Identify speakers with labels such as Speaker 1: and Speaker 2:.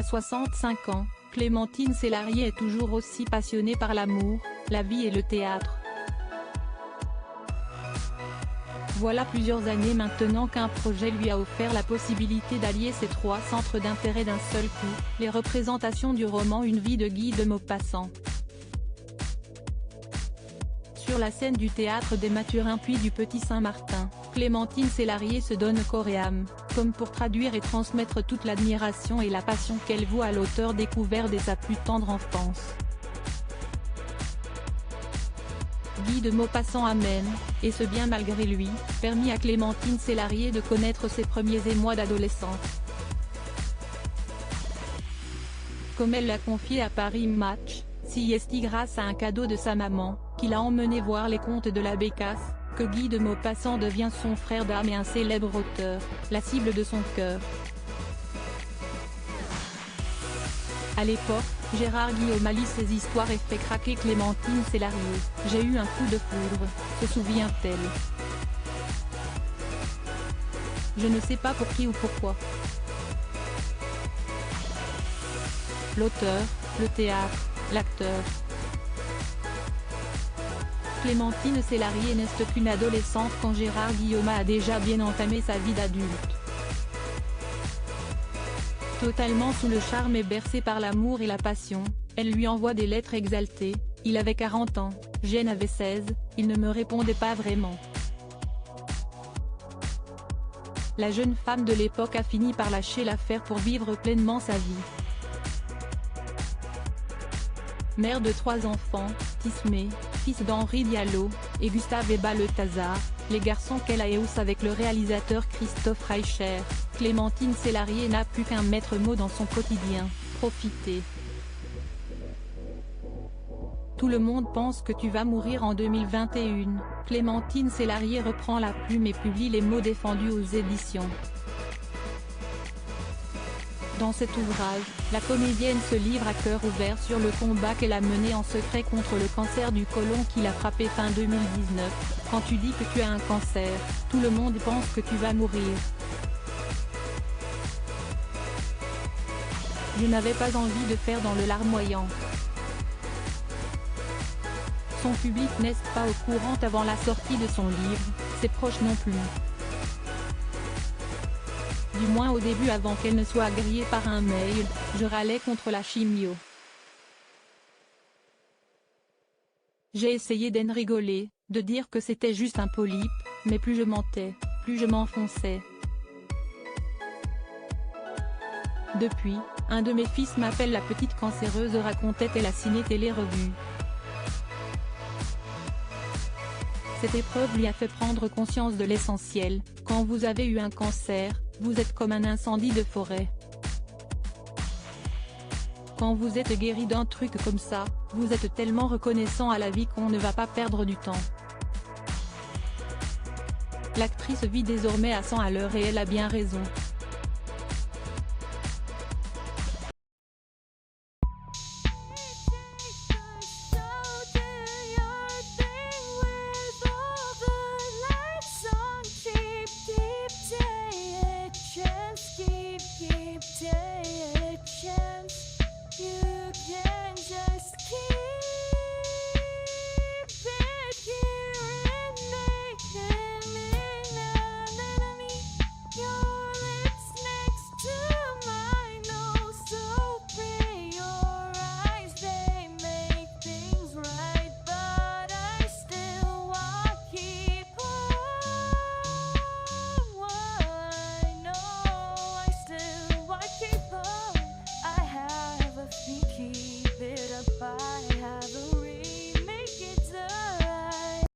Speaker 1: 65 ans, Clémentine Célarié est toujours aussi passionnée par l'amour, la vie et le théâtre. Voilà plusieurs années maintenant qu'un projet lui a offert la possibilité d'allier ces trois centres d'intérêt d'un seul coup, les représentations du roman Une vie de Guy de Maupassant. Sur la scène du théâtre des Mathurins puis du Petit Saint-Martin, Clémentine Célarié se donne corps et âme, comme pour traduire et transmettre toute l'admiration et la passion qu'elle voue à l'auteur découvert dès sa plus tendre enfance. Guy de Maupassant amène, et ce bien malgré lui, permis à Clémentine Célarié de connaître ses premiers émois d'adolescente. Comme elle l'a confié à Paris Match, si est grâce à un cadeau de sa maman, qui l'a emmené voir les contes de la Bécasse, que Guy de Maupassant devient son frère d'âme et un célèbre auteur, la cible de son cœur. À l'époque, Gérard Guillaume lit ses histoires et fait craquer Clémentine Célarié. « J'ai eu un coup de foudre », se souvient-elle. Je ne sais pas pour qui ou pourquoi. L'auteur, le théâtre, l'acteur. Clémentine Célarié n'est qu'une adolescente quand Gérard Guillaume a déjà bien entamé sa vie d'adulte. Totalement sous le charme et bercée par l'amour et la passion, elle lui envoie des lettres exaltées. Il avait 40 ans, Jeanne avait 16, il ne me répondait pas vraiment. La jeune femme de l'époque a fini par lâcher l'affaire pour vivre pleinement sa vie. Mère de 3 enfants, Tismé, fils d'Henri Diallo, et Gustave Eba Le Tazard, les garçons qu'elle a éous avec le réalisateur Christophe Reicher, Clémentine Célarié n'a plus qu'un maître mot dans son quotidien, profiter. Tout le monde pense que tu vas mourir en 2021, Clémentine Célarié reprend la plume et publie les mots défendus aux éditions. Dans cet ouvrage, la comédienne se livre à cœur ouvert sur le combat qu'elle a mené en secret contre le cancer du côlon qui l'a frappé fin 2019. Quand tu dis que tu as un cancer, tout le monde pense que tu vas mourir. Je n'avais pas envie de faire dans le larmoyant. Son public n'est pas au courant avant la sortie de son livre, ses proches non plus. Du moins au début avant qu'elle ne soit grillée par un mail, je râlais contre la chimio. J'ai essayé d'en rigoler, de dire que c'était juste un polype, mais plus je mentais, plus je m'enfonçais. Depuis, un de mes fils m'appelle la petite cancéreuse, racontait-elle à Ciné Télé Revue. Cette épreuve lui a fait prendre conscience de l'essentiel. Quand vous avez eu un cancer, vous êtes comme un incendie de forêt. Quand vous êtes guéri d'un truc comme ça, vous êtes tellement reconnaissant à la vie qu'on ne va pas perdre du temps. L'actrice vit désormais à 100 à l'heure et elle a bien raison.